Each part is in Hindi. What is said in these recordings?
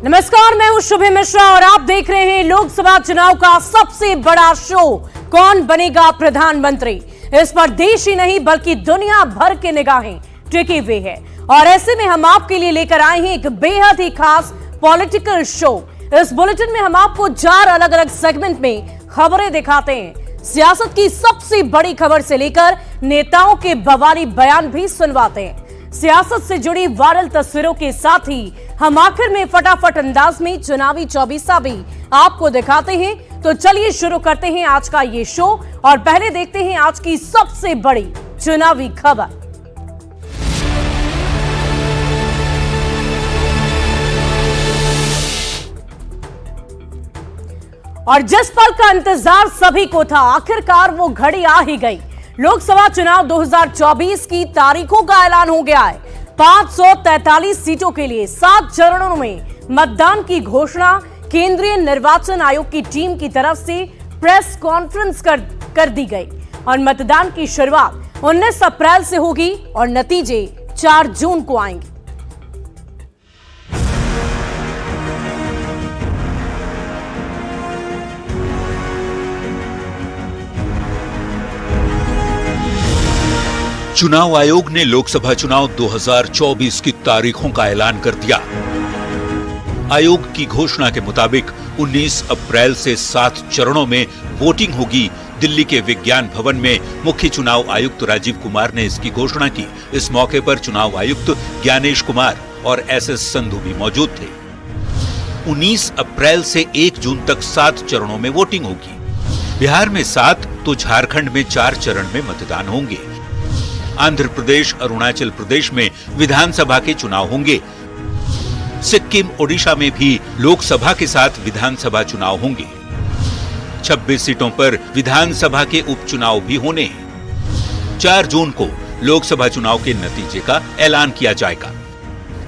नमस्कार, मैं हूं शुभे मिश्रा और आप देख रहे हैं लोकसभा चुनाव का सबसे बड़ा शो कौन बनेगा प्रधानमंत्री। इस पर देश ही नहीं बल्कि दुनिया भर के निगाहें टिकी हुई है और ऐसे में हम आपके लिए लेकर आए हैं एक बेहद ही खास पॉलिटिकल शो। इस बुलेटिन में हम आपको 4 अलग अलग सेगमेंट में खबरें दिखाते हैं। सियासत की सबसे बड़ी खबर से लेकर नेताओं के बवाली बयान भी सुनवाते हैं। सियासत से जुड़ी वायरल तस्वीरों के साथ ही हम आखिर में फटाफट अंदाज में चुनावी चौबीसा भी आपको दिखाते हैं। तो चलिए शुरू करते हैं आज का ये शो और पहले देखते हैं आज की सबसे बड़ी चुनावी खबर। और जिस पल का इंतजार सभी को था, आखिरकार वो घड़ी आ ही गई। लोकसभा चुनाव 2024 की तारीखों का ऐलान हो गया है। 543 सीटों के लिए 7 चरणों में मतदान की घोषणा केंद्रीय निर्वाचन आयोग की टीम की तरफ से प्रेस कॉन्फ्रेंस कर दी गई और मतदान की शुरुआत 19 अप्रैल से होगी और नतीजे 4 जून को आएंगे। चुनाव आयोग ने लोकसभा चुनाव 2024 की तारीखों का ऐलान कर दिया। आयोग की घोषणा के मुताबिक 19 अप्रैल से 7 चरणों में वोटिंग होगी। दिल्ली के विज्ञान भवन में मुख्य चुनाव आयुक्त राजीव कुमार ने इसकी घोषणा की। इस मौके पर चुनाव आयुक्त ज्ञानेश कुमार और एसएस संधू भी मौजूद थे। 19 अप्रैल से 1 जून तक 7 चरणों में वोटिंग होगी। बिहार में 7 तो झारखंड में 4 चरण में मतदान होंगे। आंध्र प्रदेश, अरुणाचल प्रदेश में विधानसभा के चुनाव होंगे। सिक्किम, ओडिशा में भी लोकसभा के साथ विधानसभा चुनाव होंगे। 26 सीटों पर विधानसभा के उपचुनाव भी होने हैं। 4 जून को लोकसभा चुनाव के नतीजे का ऐलान किया जाएगा।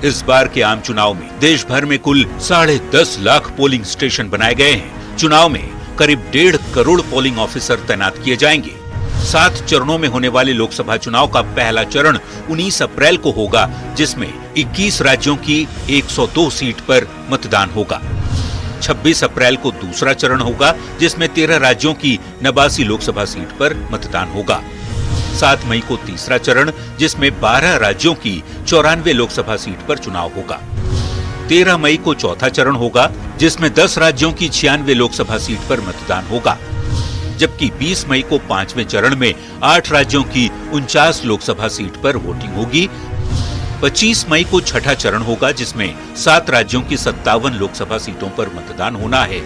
इस बार के आम चुनाव में देश भर में कुल 10.5 लाख पोलिंग स्टेशन बनाए गए हैं। चुनाव में करीब 1.5 करोड़ पोलिंग ऑफिसर तैनात किए जाएंगे। 7 चरणों में होने वाले लोकसभा चुनाव का पहला चरण 19 अप्रैल को होगा, जिसमें 21 राज्यों की 102 सीट पर मतदान होगा। 26 अप्रैल को दूसरा चरण होगा, जिसमें 13 राज्यों की 89 लोकसभा सीट पर मतदान होगा। 7 मई को तीसरा चरण, जिसमें 12 राज्यों की 94 लोकसभा सीट पर चुनाव होगा। 13 मई को चौथा चरण होगा, जिसमें 10 राज्यों की 96 लोकसभा सीट पर मतदान होगा। जबकि 20 मई को 5वें चरण में 8 राज्यों की 49 लोकसभा सीट पर वोटिंग होगी। 25 मई को छठा चरण होगा, जिसमें 7 राज्यों की 57 लोकसभा सीटों पर मतदान होना है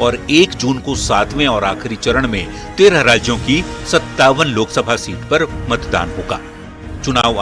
और 1 जून को 7वें और आखिरी चरण में 13 राज्यों की 57 लोकसभा सीट पर मतदान होगा। चुनाव